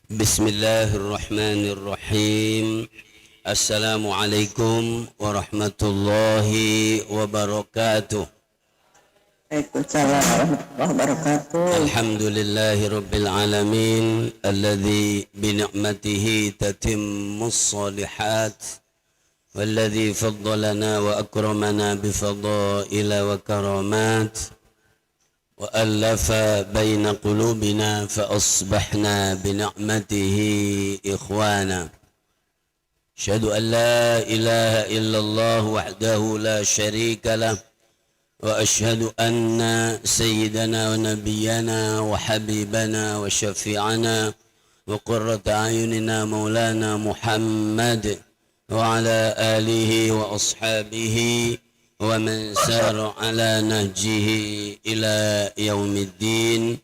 Bismillahirrahmanirrahim. Assalamualaikum warahmatullahi wabarakatuh. Waalaikumsalam warahmatullahi wabarakatuh. Alhamdulillahi rabbil alamin alladzi bi ni'matihi tatimmus shalihat walladzi faddalana wa akramana bi fadaila wa karamat وألف بين قلوبنا فأصبحنا بنعمته إخوانا أشهد أن لا إله إلا الله وحده لا شريك له وأشهد أن سيدنا ونبينا وحبيبنا وشفيعنا وقرة أعيننا مولانا محمد وعلى آله وأصحابه ومن سار على نهجه إلى يوم الدين.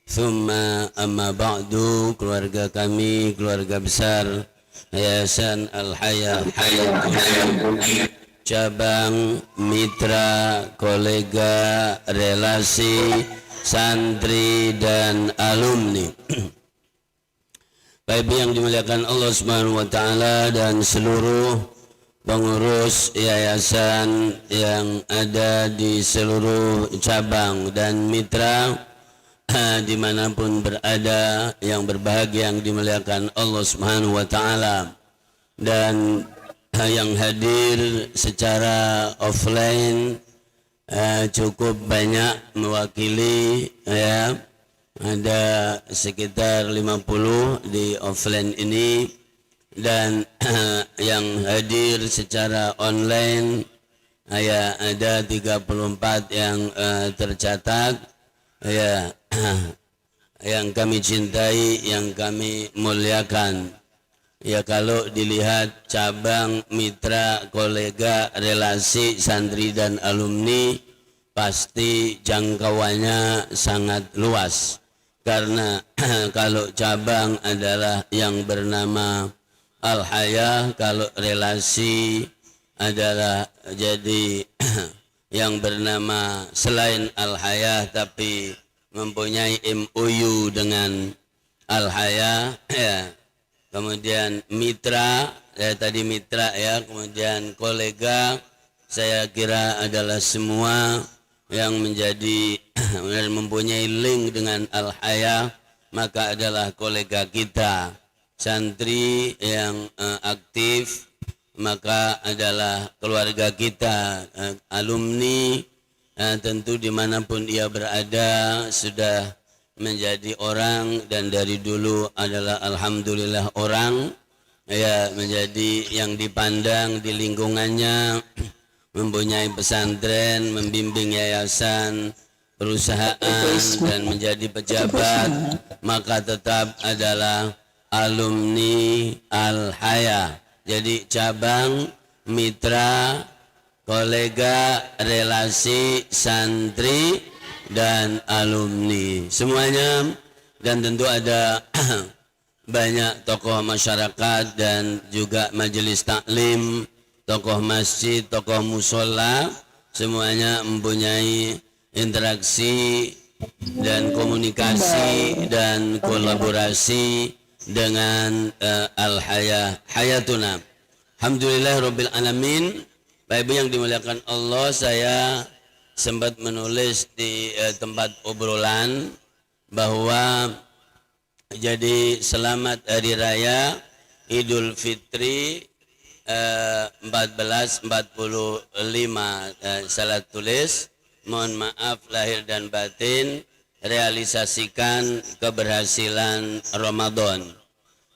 Thumma amma ba'du. Keluarga kami, keluarga besar Yayasan Al-Haya cabang mitra, kolega, relasi, santri dan alumni. Baik yang dimuliakan Allah Subhanahu wa taala dan seluruh pengurus yayasan yang ada di seluruh cabang dan mitra dimanapun berada, yang berbahagia yang dimuliakan Allah Subhanahu wa taala, dan yang hadir secara offline cukup banyak mewakili, ya, ada sekitar 50 di offline ini, dan yang hadir secara online ya ada 34 yang tercatat, ya, yang kami cintai, yang kami muliakan. Ya, kalau dilihat cabang, mitra, kolega, relasi, santri dan alumni, pasti jangkauannya sangat luas. Karena kalau cabang adalah yang bernama Al-Haya, kalau relasi adalah jadi yang bernama selain Al-Haya tapi mempunyai MOU dengan Al-Haya, ya. Kemudian mitra, ya tadi mitra, ya, kemudian kolega, saya kira adalah semua yang menjadi mempunyai link dengan Al-Haya, maka adalah kolega kita. Santri yang aktif maka adalah keluarga kita. Alumni tentu dimanapun ia berada sudah menjadi orang, dan dari dulu adalah alhamdulillah orang, ya, menjadi yang dipandang di lingkungannya, mempunyai pesantren, membimbing yayasan, perusahaan, dan menjadi pejabat, maka tetap adalah alumni Al-Haya. Jadi cabang, mitra, kolega, relasi, santri dan alumni semuanya, dan tentu ada banyak tokoh masyarakat dan juga majelis taklim, tokoh masjid, tokoh musola, semuanya mempunyai interaksi dan komunikasi dan kolaborasi dengan Al-Haya Hayatuna. Alhamdulillah Rabbil Alamin. Bapak Ibu yang dimuliakan Allah, saya sempat menulis di tempat obrolan bahwa jadi selamat Hari Raya Idul Fitri 1445, salah tulis, mohon maaf lahir dan batin, realisasikan keberhasilan Ramadan.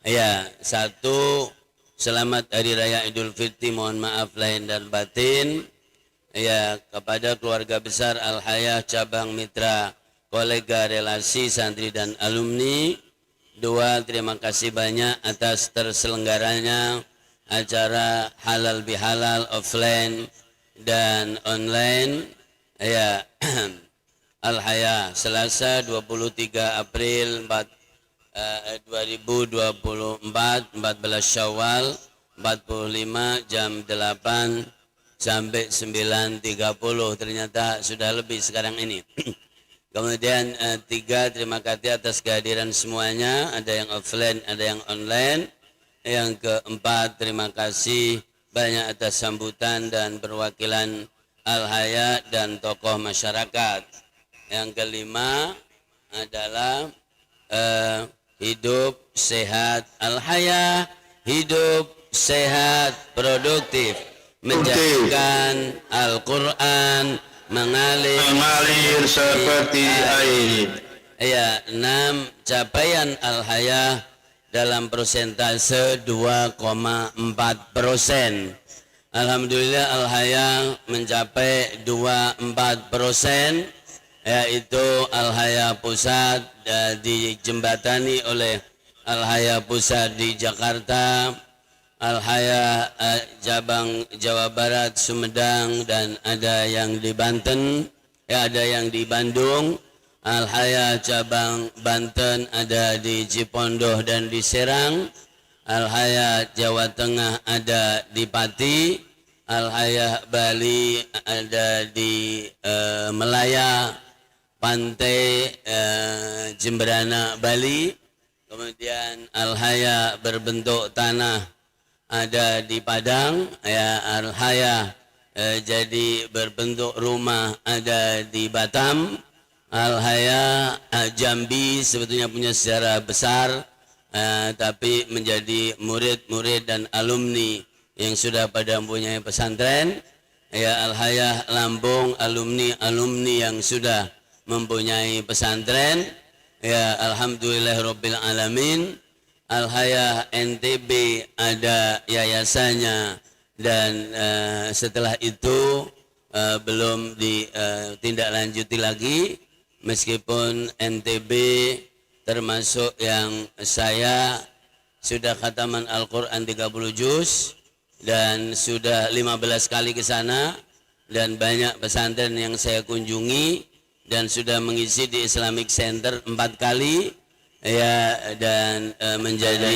Ya, satu, selamat Hari Raya Idul Fitri, mohon maaf lahir dan batin, ya, kepada keluarga besar Al-Haya cabang mitra, kolega, relasi, santri dan alumni. Dua, terima kasih banyak atas terselenggaranya acara halal bihalal offline dan online, ya. Al-Haya Selasa 23 April 2024, 14 Syawal 45, jam 8 sampai 9.30. Ternyata sudah lebih sekarang ini. Kemudian tiga, terima kasih atas kehadiran semuanya, ada yang offline, ada yang online. Yang keempat, terima kasih banyak atas sambutan dan perwakilan Al-Haya dan tokoh masyarakat. Yang kelima adalah hidup sehat Al-Haya, hidup sehat produktif, menjadikan Al-Quran mengalir seperti air. Ya, 6, capaian Al-Haya dalam persentase 2,4%. Alhamdulillah Al-Haya mencapai 24%, yaitu Al-Haya Pusat dijembatani oleh Al-Haya Pusat di Jakarta, Al-Haya cabang Jawa Barat, Sumedang, dan ada yang di Banten, ada yang di Bandung. Al-Haya cabang Banten ada di Cipondoh dan di Serang. Al-Haya Jawa Tengah ada di Pati. Al-Haya Bali ada di Melaya, Pantai Jemberana, Bali. Kemudian Al-Haya berbentuk tanah ada di Padang, ya. Al-Haya jadi berbentuk rumah ada di Batam. Al-Haya Jambi sebetulnya punya sejarah besar, tapi menjadi murid-murid dan alumni yang sudah pada mempunyai pesantren. Ya, Al-Haya Lampung alumni yang sudah mempunyai pesantren. Ya, alhamdulillahirabbil alamin. Al-Haya NTB ada yayasannya, dan setelah itu belum ditindaklanjuti lagi, meskipun NTB termasuk yang saya sudah khataman Al-Quran 30 juz dan sudah 15 kali ke sana, dan banyak pesantren yang saya kunjungi, dan sudah mengisi di Islamic Center 4 kali, ya, dan menjadi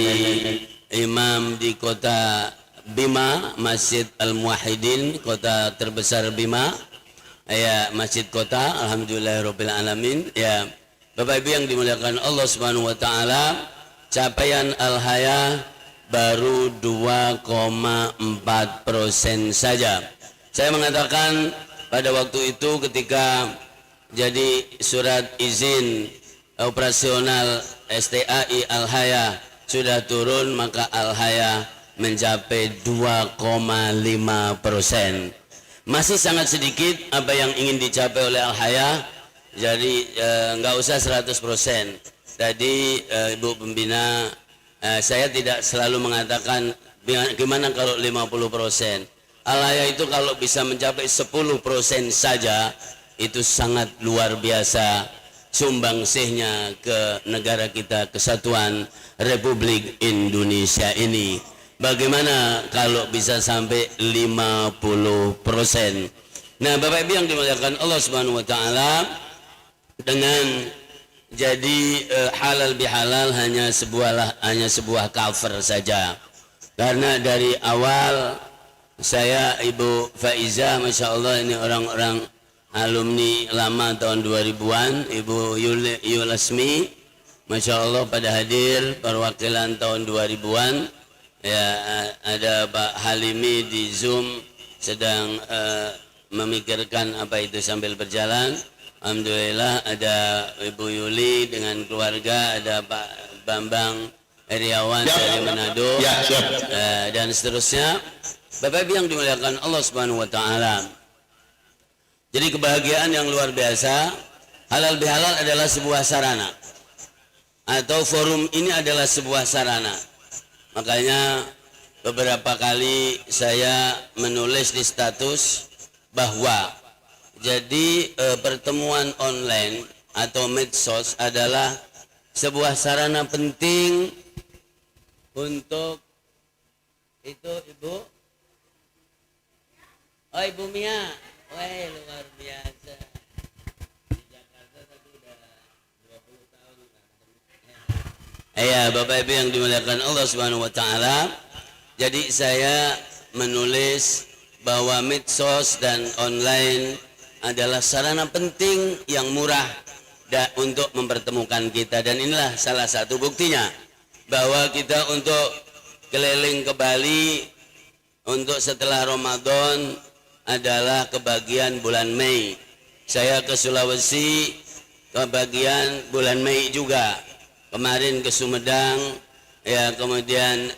imam di kota Bima, Masjid Al-Muwahhidin, kota terbesar Bima, ya, masjid kota. Alhamdulillahirabbil alamin. Ya, Bapak Ibu yang dimuliakan Allah Subhanahu wa taala, capaian Al-Haya baru 2,4% saja. Saya mengatakan pada waktu itu ketika jadi surat izin operasional STAI Al-Haya sudah turun, maka Al-Haya mencapai 2,5%. Masih sangat sedikit apa yang ingin dicapai oleh Al-Haya, jadi nggak usah 100%. Tadi Ibu Pembina, saya tidak selalu mengatakan gimana kalau 50%. Al-Haya itu kalau bisa mencapai 10% saja, itu sangat luar biasa sumbangsihnya ke negara kita, kesatuan Republik Indonesia ini. Bagaimana kalau bisa sampai 50%? Nah, Bapak Ibu yang dimuliakan Allah Subhanahu wa taala, dengan jadi halal bihalal hanya sebuah cover saja. Karena dari awal saya, Ibu Faiza, Masya Allah, ini orang-orang alumni lama tahun 2000-an, Ibu Yulasmi, Masya Allah, pada hadir perwakilan tahun 2000-an. Ya, ada Pak Halimi di Zoom sedang memikirkan apa itu sambil berjalan. Alhamdulillah ada Ibu Yuli dengan keluarga, ada Pak Bambang Heriawan dari Manado, dan seterusnya. Bapak Ibu yang dimuliakan Allah Subhanahu wa taala. Jadi kebahagiaan yang luar biasa. Halal bihalal adalah sebuah sarana, atau forum ini adalah sebuah sarana. Makanya beberapa kali saya menulis di status bahwa jadi pertemuan online atau medsos adalah sebuah sarana penting untuk itu. Ibu, oh Ibu Mia, wah luar biasa. Di Jakarta tadi udah 20 tahun. Ya, Bapak Ibu yang dimuliakan Allah Subhanahu wa taala. Jadi saya menulis bahwa medsos dan online adalah sarana penting yang murah untuk mempertemukan kita, dan inilah salah satu buktinya bahwa kita untuk keliling ke Bali untuk setelah Ramadan adalah kebagian bulan Mei. Saya ke Sulawesi kebagian bulan Mei juga. Kemarin ke Sumedang, ya, kemudian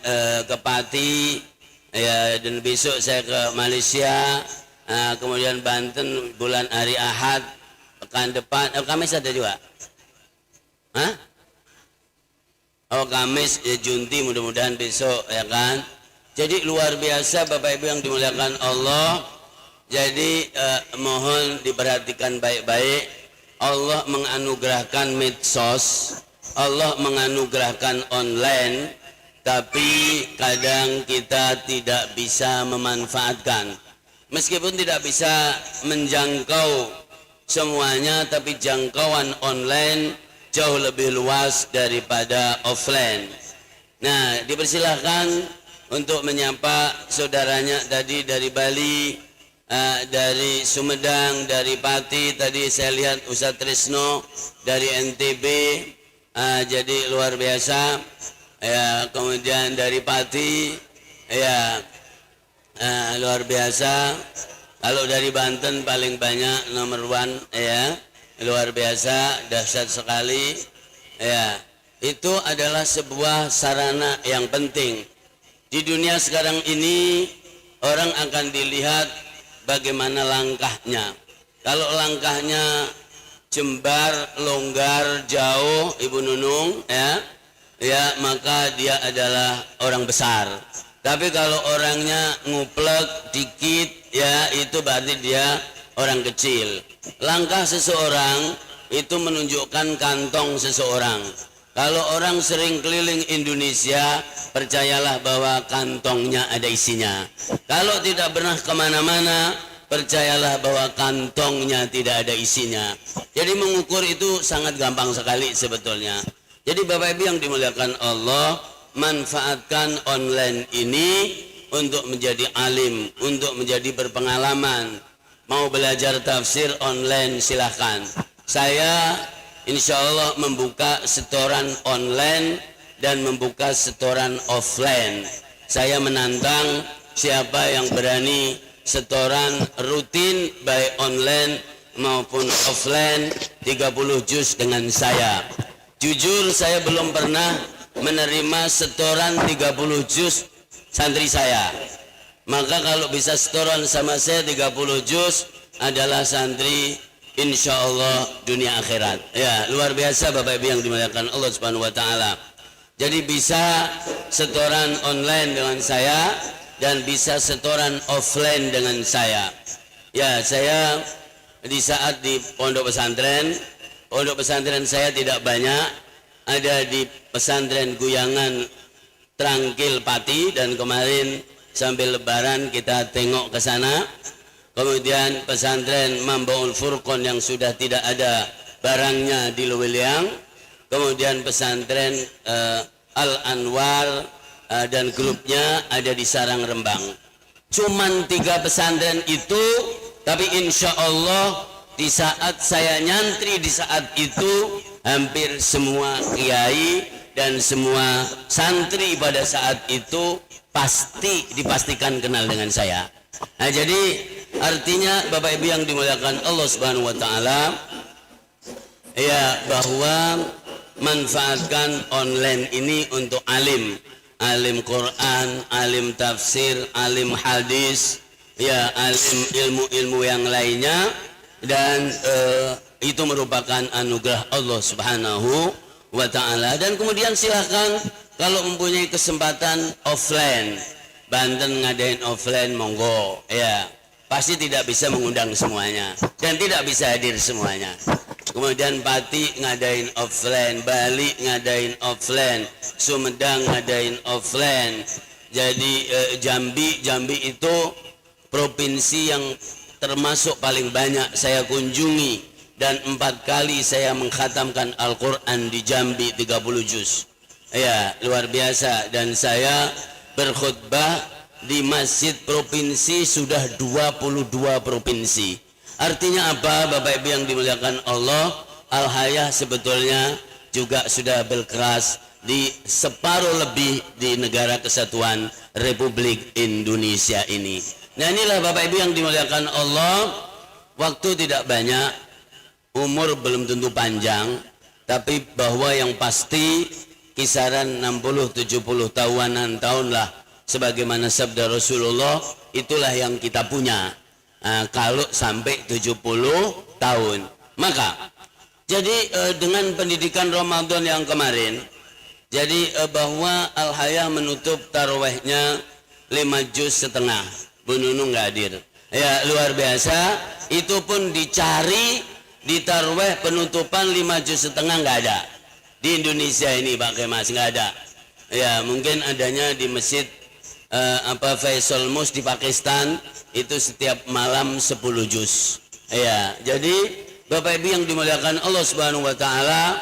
ke Pati, ya, dan besok saya ke Malaysia, kemudian Banten bulan hari Ahad, pekan depan, Kamis ada juga. Hah? Oh, Kamis, ya, Junti, mudah-mudahan besok, ya kan. Jadi luar biasa Bapak Ibu yang dimuliakan Allah. Jadi mohon diperhatikan baik-baik. Allah menganugerahkan medsos, Allah menganugerahkan online, tapi kadang kita tidak bisa memanfaatkan. Meskipun tidak bisa menjangkau semuanya, tapi jangkauan online jauh lebih luas daripada offline. Nah, dipersilahkan untuk menyapa saudaranya tadi dari Bali, dari Sumedang, dari Pati. Tadi saya lihat Ustaz Trisno dari NTB, jadi luar biasa. Ya, kemudian dari Pati, ya, luar biasa. Kalau dari Banten paling banyak nomor 1, ya. Luar biasa, dahsyat sekali, ya. Itu adalah sebuah sarana yang penting di dunia sekarang ini. Orang akan dilihat bagaimana langkahnya. Kalau langkahnya jembar, longgar, jauh, Ibu Nunung, ya, maka dia adalah orang besar. Tapi kalau orangnya nguplek dikit, ya, itu berarti dia orang kecil. Langkah seseorang itu menunjukkan kantong seseorang. Kalau orang sering keliling Indonesia, percayalah bahwa kantongnya ada isinya. Kalau tidak pernah kemana-mana, percayalah bahwa kantongnya tidak ada isinya. Jadi mengukur itu sangat gampang sekali sebetulnya. Jadi Bapak Ibu yang dimuliakan Allah, manfaatkan online ini untuk menjadi alim, untuk menjadi berpengalaman. Mau belajar tafsir online silahkan. Saya insya Allah membuka setoran online dan membuka setoran offline. Saya menantang siapa yang berani setoran rutin baik online maupun offline 30 juz dengan saya. Jujur saya belum pernah menerima setoran 30 juz santri saya. Maka kalau bisa setoran sama saya 30 juz adalah santri insya Allah dunia akhirat. Ya, luar biasa Bapak Ibu yang dimuliakan Allah Subhanahu wa taala. Jadi bisa setoran online dengan saya dan bisa setoran offline dengan saya. Ya, saya di saat di pondok pesantren saya tidak banyak, ada di pesantren Guyangan Trangkil Pati, dan kemarin sambil lebaran kita tengok ke sana. Kemudian pesantren Mambaul Furqon yang sudah tidak ada barangnya di Lewiliang. Kemudian pesantren Al-Anwar dan grupnya ada di Sarang Rembang. Cuman 3 pesantren itu, tapi insya Allah di saat saya nyantri di saat itu hampir semua kiai dan semua santri pada saat itu pasti dipastikan kenal dengan saya. Nah, jadi artinya Bapak Ibu yang dimuliakan Allah Subhanahu wa taala, ya, bahwa manfaatkan online ini untuk alim Quran, alim tafsir, alim hadis, ya, alim ilmu-ilmu yang lainnya, dan itu merupakan anugerah Allah Subhanahu wa taala. Dan kemudian silahkan kalau mempunyai kesempatan offline, Banten ngadain offline monggo, ya. Pasti tidak bisa mengundang semuanya dan tidak bisa hadir semuanya. Kemudian Pati ngadain offline, Bali ngadain offline, Sumedang ngadain offline. Jadi Jambi itu provinsi yang termasuk paling banyak saya kunjungi, dan 4 kali saya mengkhatamkan Al-Quran di Jambi 30 juz. Ya, luar biasa. Dan saya berkhutbah di masjid provinsi sudah 22 provinsi. Artinya apa Bapak Ibu yang dimuliakan Allah? Al-Hayah sebetulnya juga sudah berkeras di separuh lebih di negara kesatuan Republik Indonesia ini. Nah inilah Bapak Ibu yang dimuliakan Allah, waktu tidak banyak, umur belum tentu panjang, tapi bahwa yang pasti kisaran 60-70 tahun lah sebagaimana sabda Rasulullah, itulah yang kita punya. Kalau sampai 70 tahun maka jadi dengan pendidikan Ramadan yang kemarin, jadi bahwa Al-Hayah menutup tarawehnya 5 juz setengah. Bu Nunung nggak hadir ya, luar biasa. Itu pun dicari di taraweh penutupan 5 juz setengah nggak ada di Indonesia ini Pak Kemas, nggak ada ya. Mungkin adanya di masjid Faisal Mus di Pakistan, itu setiap malam 10 juz ya. Jadi Bapak Ibu yang dimuliakan Allah Subhanahu wa taala,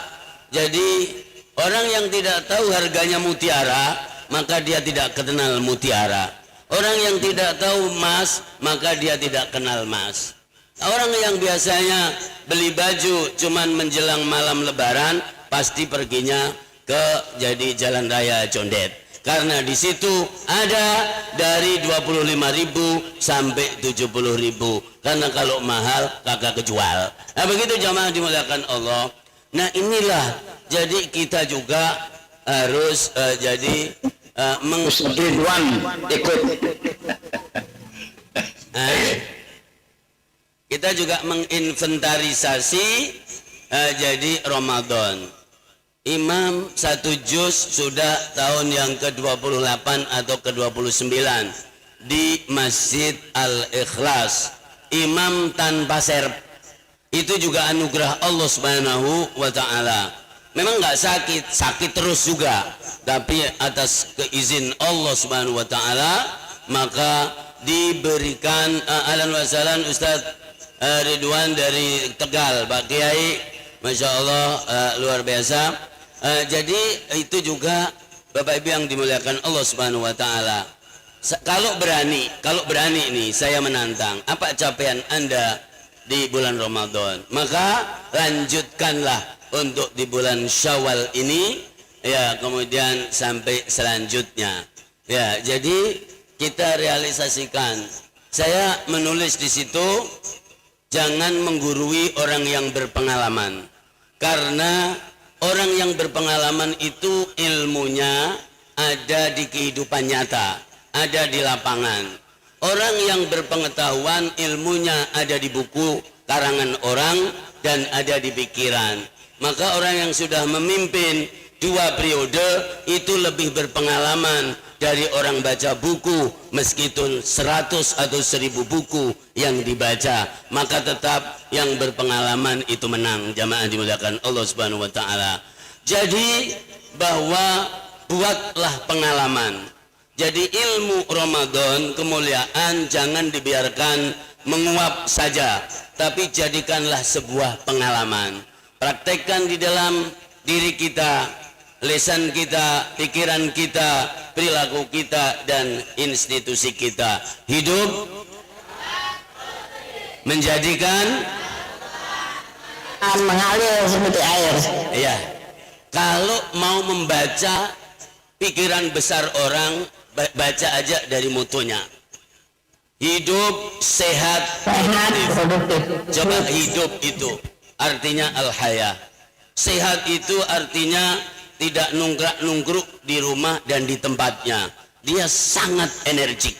jadi orang yang tidak tahu harganya mutiara, maka dia tidak kenal mutiara. Orang yang tidak tahu emas, maka dia tidak kenal emas. Orang yang biasanya beli baju cuman menjelang malam lebaran, pasti perginya ke jadi jalan raya condet. Karena di situ ada dari 25.000 sampai 70.000. Karena kalau mahal kagak kejual. Nah begitu jamaah dimuliakan Allah. Nah inilah jadi kita juga harus jadi Ridwan ikut. Kita juga menginventarisasi jadi Ramadan. Imam 1 juz sudah tahun yang ke-28 atau ke-29 di Masjid Al-Ikhlas. Imam tanpa serp. Itu juga anugerah Allah Subhanahu wa taala. Memang nggak sakit terus juga, tapi atas keizin Allah Subhanahu wa taala maka diberikan ahlan wa sahlan Ustaz Ridwan dari Tegal, Pak Kiai, Masya Allah luar biasa. Jadi itu juga Bapak Ibu yang dimuliakan Allah Subhanahu wa taala. Kalau berani nih saya menantang, apa capaian Anda di bulan Ramadan? Maka lanjutkanlah untuk di bulan Syawal ini ya, kemudian sampai selanjutnya. Ya, jadi kita realisasikan. Saya menulis di situ jangan menggurui orang yang berpengalaman. Karena orang yang berpengalaman itu ilmunya ada di kehidupan nyata, ada di lapangan. Orang yang berpengetahuan ilmunya ada di buku karangan orang dan ada di pikiran. Maka orang yang sudah memimpin 2 periode itu lebih berpengalaman dari orang baca buku, meskipun 100 atau 1000 buku yang dibaca, maka tetap yang berpengalaman itu menang. Jamaah dimuliakan Allah Subhanahu wa taala. Jadi bahwa buatlah pengalaman. Jadi ilmu Ramadan, kemuliaan jangan dibiarkan menguap saja, tapi jadikanlah sebuah pengalaman. Praktekkan di dalam diri kita, lisan kita, pikiran kita, perilaku kita, dan institusi kita. Hidup menjadikan mengalir seperti air. ya. Kalau mau membaca pikiran besar orang, baca aja dari motonya. Hidup sehat, produktif. Coba hidup itu artinya al-hayah. Sehat itu artinya tidak nungkruk di rumah dan di tempatnya. Dia sangat energik.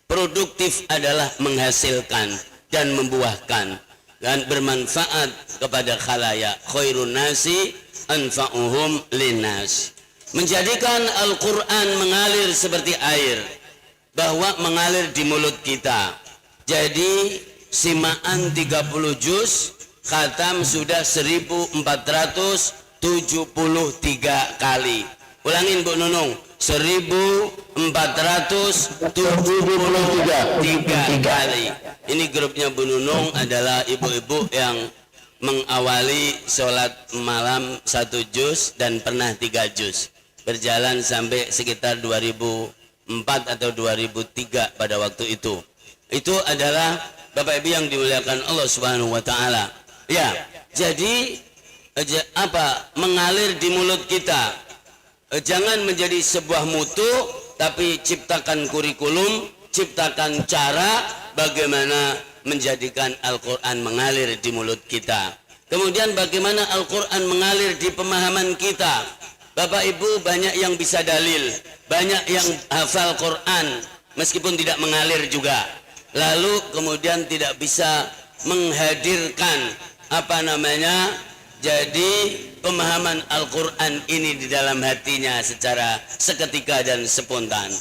Produktif adalah menghasilkan dan membuahkan dan bermanfaat kepada khalayak. Khairun nasi anfa'uhum linnas. Menjadikan Al-Quran mengalir seperti air, bahwa mengalir di mulut kita. Jadi simaan 30 juz, khatam sudah 1473 kali. Ulangin Bu Nunung, 1473 kali. Ini grupnya Bu Nunung adalah ibu-ibu yang mengawali sholat malam 1 juz dan pernah 3 juz, berjalan sampai sekitar 2004 atau 2003 pada waktu itu. Itu adalah Bapak Ibu yang dimuliakan Allah Subhanahu wa taala. Ya, jadi mengalir di mulut kita. Jangan menjadi sebuah mutu, tapi ciptakan kurikulum, ciptakan cara bagaimana menjadikan Al-Quran mengalir di mulut kita. Kemudian bagaimana Al-Quran mengalir di pemahaman kita. Bapak Ibu banyak yang bisa dalil, banyak yang hafal Quran meskipun tidak mengalir juga. Lalu kemudian tidak bisa menghadirkan jadi pemahaman Al-Quran ini di dalam hatinya secara seketika dan spontan.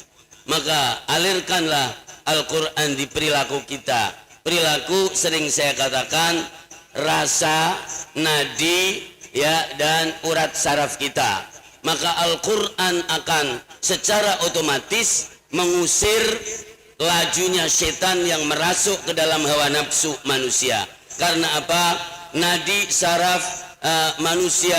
Maka alirkanlah Al-Quran di perilaku kita. Perilaku sering saya katakan rasa, nadi, dan urat saraf kita. Maka Al-Quran akan secara otomatis mengusir lajunya setan yang merasuk ke dalam hawa nafsu manusia. Karena apa? Nadi, saraf manusia,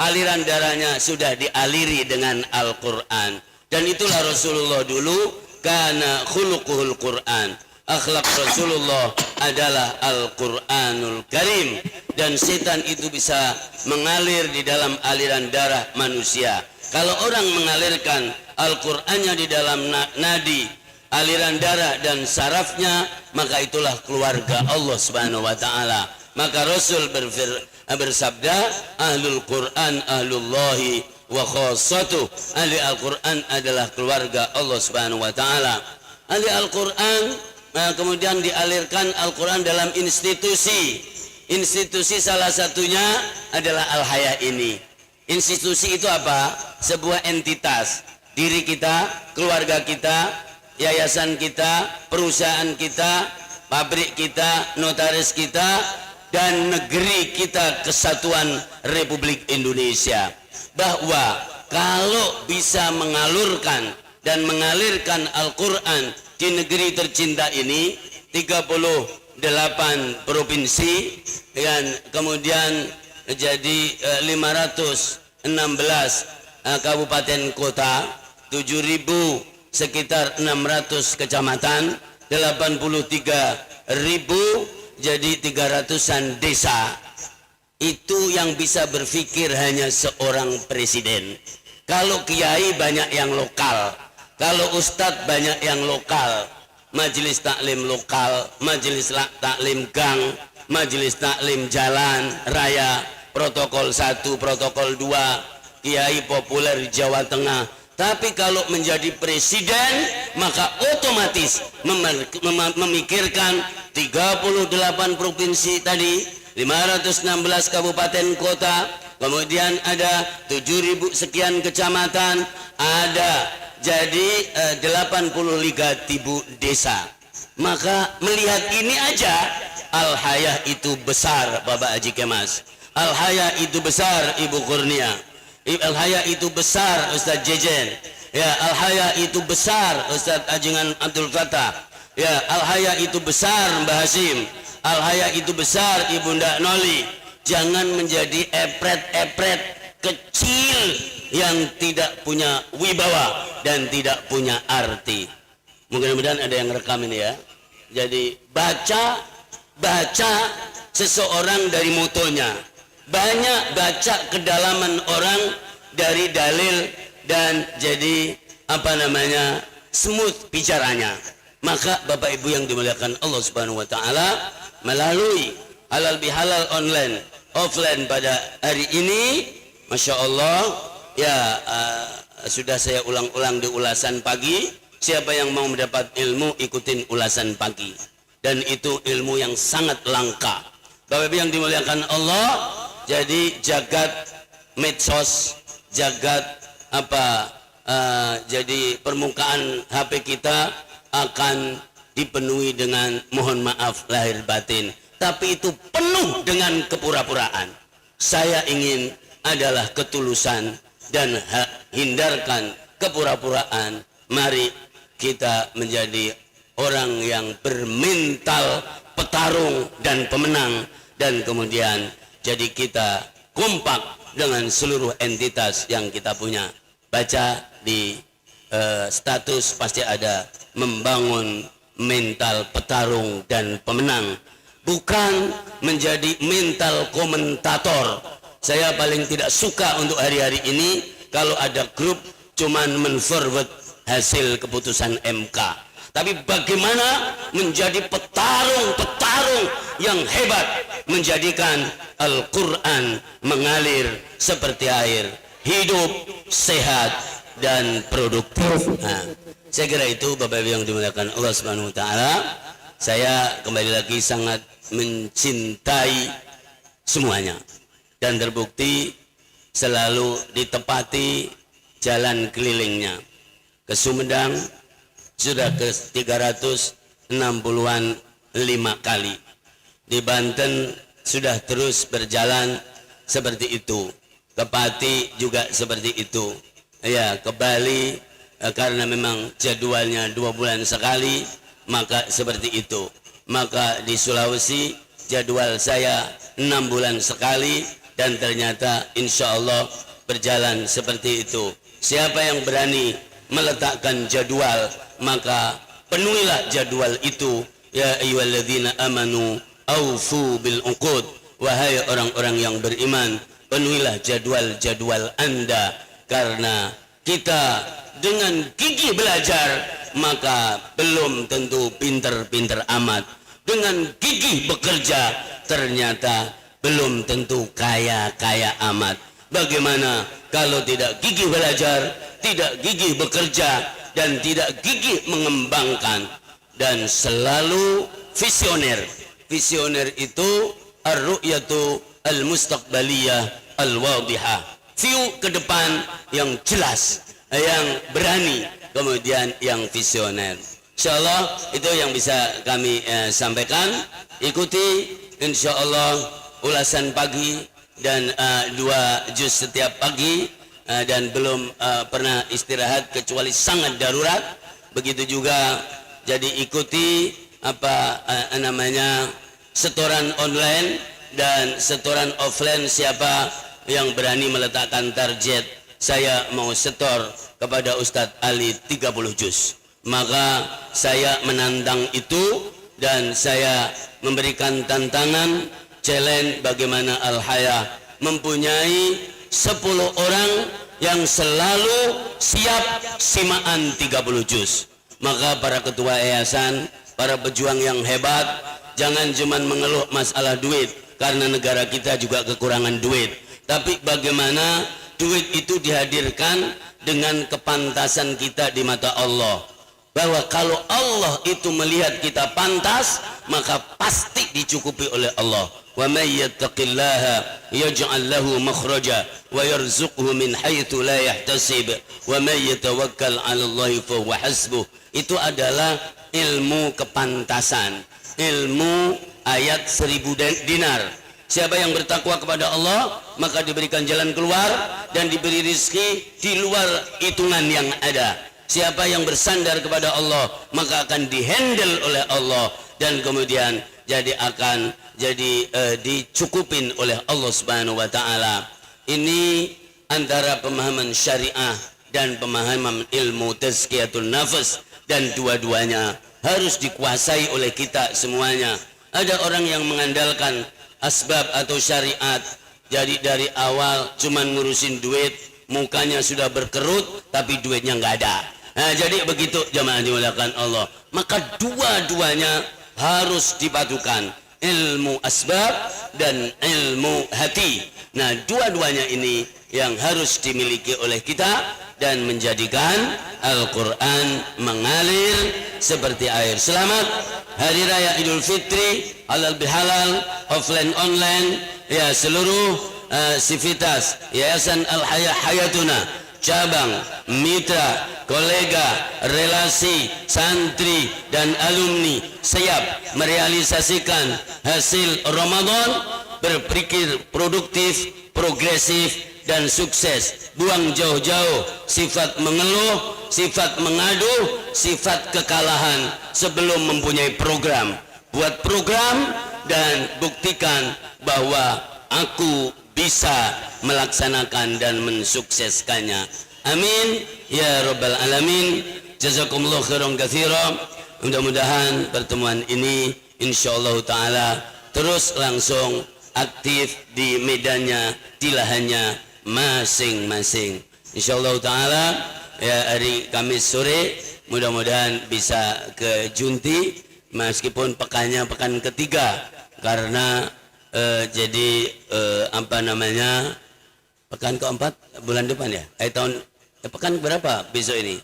aliran darahnya sudah dialiri dengan Al-Quran. Dan itulah Rasulullah dulu, kana khuluquhul Quran. Akhlak Rasulullah adalah Al-Quranul Karim. Dan setan itu bisa mengalir di dalam aliran darah manusia. Kalau orang mengalirkan Al-Qurannya di dalam nadi, aliran darah dan sarafnya, maka itulah keluarga Allah Subhanahu wa taala. Maka Rasul bersabda, ahlul Quran ahlullahi wa khassatuh. Ahli Al-Quran adalah keluarga Allah Subhanahu wa taala. Ahli Al-Quran kemudian dialirkan Al-Quran dalam institusi. Institusi salah satunya adalah Al-Haya ini. Institusi itu apa? Sebuah entitas. Diri kita, keluarga kita, yayasan kita, perusahaan kita, pabrik kita, notaris kita, dan negeri kita, Kesatuan Republik Indonesia. Bahwa kalau bisa mengalurkan dan mengalirkan Al-Quran di negeri tercinta ini, 38 provinsi, dan kemudian jadi 516 kabupaten kota, 7.000 sekitar 600 kecamatan, 83.000 jadi 300-an desa. Itu yang bisa berpikir hanya seorang presiden. Kalau kiai banyak yang lokal, kalau ustadz banyak yang lokal, majelis taklim lokal, majelis taklim gang, majelis taklim jalan raya, protokol 1, protokol 2, kiai populer di Jawa Tengah. Tapi kalau menjadi presiden, maka otomatis memikirkan 38 provinsi tadi, 516 kabupaten kota, kemudian ada 7.000 sekian kecamatan, ada jadi 83.000 desa. Maka melihat ini aja, Al-Haya itu besar Bapak Haji Kemas, Al-Haya itu besar Ibu Kurnia, Al-Haya itu besar Ustadz Jejen, Al-Haya itu besar Ustadz Ajingan Abdul Fattah, Al-Haya itu besar Mbah Hasim, Al-Haya itu besar Ibunda Noli. Jangan menjadi epret-epret kecil yang tidak punya wibawa dan tidak punya arti. Mudah-mudahan ada yang rekam ini ya. Jadi baca seseorang dari motonya, banyak baca kedalaman orang dari dalil, dan jadi smooth bicaranya. Maka Bapak Ibu yang dimuliakan Allah Subhanahu wa taala, melalui halal bihalal online offline pada hari ini, Masya Allah sudah saya ulang-ulang di ulasan pagi. Siapa yang mau mendapat ilmu, ikutin ulasan pagi, dan itu ilmu yang sangat langka. Bapak Ibu yang dimuliakan Allah, jadi jagat medsos, jagat jadi permukaan HP kita akan dipenuhi dengan mohon maaf lahir batin, tapi itu penuh dengan kepura-puraan. Saya ingin adalah ketulusan dan hindarkan kepura-puraan. Mari kita menjadi orang yang bermental petarung dan pemenang, dan kemudian jadi kita kompak dengan seluruh entitas yang kita punya. Baca di status pasti ada membangun mental petarung dan pemenang, bukan menjadi mental komentator saya paling tidak suka untuk hari-hari ini kalau ada grup cuman men-forward hasil keputusan MK. Tapi bagaimana menjadi petarung yang hebat, menjadikan Al-Quran mengalir seperti air, hidup, sehat, dan produktif. Nah, saya kira itu Bapak Ibu yang dimuliakan Allah Subhanahu wa taala. Saya kembali lagi sangat mencintai semuanya dan terbukti selalu ditepati jalan kelilingnya. Ke Sumedang sudah ke 360-an 5 kali. Di Banten sudah terus berjalan seperti itu. Ke Pati juga seperti itu. Ya, ke Bali karena memang jadwalnya 2 bulan sekali, maka seperti itu. Maka di Sulawesi jadwal saya 6 bulan sekali dan ternyata insya Allah berjalan seperti itu. Siapa yang berani meletakkan jadwal, maka penuhilah jadwal itu. Ya ayyuhalladzina amanu aufu bil uqud. Wahai orang-orang yang beriman, penuhilah jadwal-jadwal Anda. Karena kita dengan gigih belajar, maka belum tentu pinter-pinter amat. Dengan gigih bekerja, ternyata belum tentu kaya-kaya amat. Bagaimana kalau tidak gigih belajar, tidak gigih bekerja, dan tidak gigih mengembangkan, dan selalu visioner. Visioner itu ar-ru'yatu al-mustaqbaliyah al-wadihah. View ke depan yang jelas, yang berani, kemudian yang visioner. Insyaallah itu yang bisa kami sampaikan. Ikuti insyaallah ulasan pagi dan 2 juz setiap pagi, dan belum pernah istirahat kecuali sangat darurat. Begitu juga jadi ikuti setoran online dan setoran offline. Siapa yang berani meletakkan target, saya mau setor kepada Ustadz Ali 30 juz, maka saya menantang itu dan saya memberikan tantangan, challenge bagaimana Al-Hayah mempunyai 10 orang yang selalu siap simaan 30 juz. Maka para ketua yayasan, para pejuang yang hebat, jangan cuma mengeluh masalah duit, karena negara kita juga kekurangan duit. Tapi bagaimana duit itu dihadirkan dengan kepantasan kita di mata Allah. Bahwa kalau Allah itu melihat kita pantas, maka pasti dicukupi oleh Allah. Wa may yattaqillaha yaj'al lahu makhraja wa yarzuqhu min haitsu la yahtasib wa may yatawakkal 'ala Allahi fa huwa hasbuh. Itu adalah ilmu kepantasan, ilmu ayat 1000 dinar. Siapa yang bertakwa kepada Allah, maka diberikan jalan keluar dan diberi rizki di luar hitungan yang ada. Siapa yang bersandar kepada Allah, maka akan dihandle oleh Allah dan kemudian akan dicukupin oleh Allah Subhanahu wa taala. Ini antara pemahaman syariah dan pemahaman ilmu tazkiyatun nafas, dan dua-duanya harus dikuasai oleh kita semuanya. Ada orang yang mengandalkan asbab atau syariat, jadi dari awal cuman ngurusin duit, mukanya sudah berkerut tapi duitnya nggak ada. Nah, jadi begitu jamaah dimuliakan Allah. Maka dua-duanya harus dipadukan, ilmu asbab dan ilmu hati. Nah, dua-duanya ini yang harus dimiliki oleh kita dan menjadikan Al-Quran mengalir seperti air. Selamat Hari Raya Idul Fitri, halal bihalal, offline online, ya seluruh sivitas Yayasan Al-Hayah Hayatuna, cabang, mitra, kolega, relasi, santri, dan alumni siap merealisasikan hasil Ramadan, berpikir produktif, progresif, dan sukses. Buang jauh-jauh sifat mengeluh, sifat mengadu, sifat kekalahan sebelum mempunyai program. Buat program dan buktikan bahwa aku bisa melaksanakan dan mensukseskannya. Amin ya rabbal alamin. Jazakumullah khairan katsiran. Mudah-mudahan pertemuan ini insyaallah taala terus langsung aktif di medannya, di lahannya masing-masing. Insyaallah taala ya hari Kamis sore mudah-mudahan bisa ke Junti meskipun pekannya pekan ketiga karena apa namanya pekan keempat bulan depan ya pekan berapa besok ini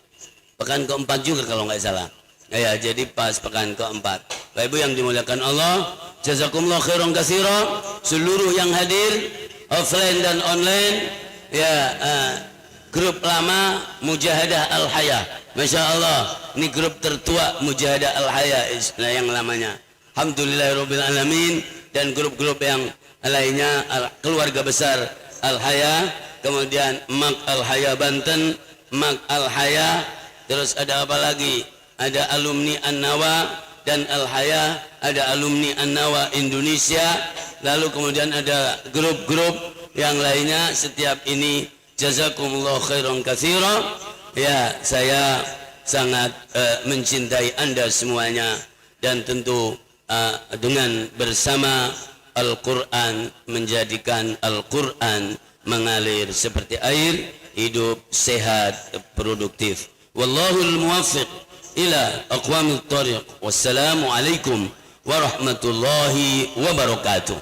pekan keempat juga kalau nggak salah ya jadi pas pekan keempat. Bapak Ibu yang dimuliakan Allah, jazakumullah khairan katsiran seluruh yang hadir offline dan online ya grup lama Mujahadah Al-Haya, Masya Allah ini grup tertua Mujahadah Al-Haya yang lamanya, alhamdulillahirabbil alamin. Dan grup-grup yang lainnya keluarga besar Al-Haya, kemudian Mak Al-Haya Banten, Mak Al-Haya, terus ada apa lagi, ada alumni An-Nawa dan Al-Haya, ada alumni An-Nawa Indonesia, lalu kemudian ada grup-grup yang lainnya. Setiap ini jazakumullah khairan katsiran ya, saya sangat mencintai Anda semuanya dan tentu dengan bersama Al-Quran menjadikan Al-Quran mengalir seperti air, hidup sehat produktif. Wallahul muwaffiq ila aqwamit thariq. Wassalamu alaikum warahmatullahi wabarakatuh.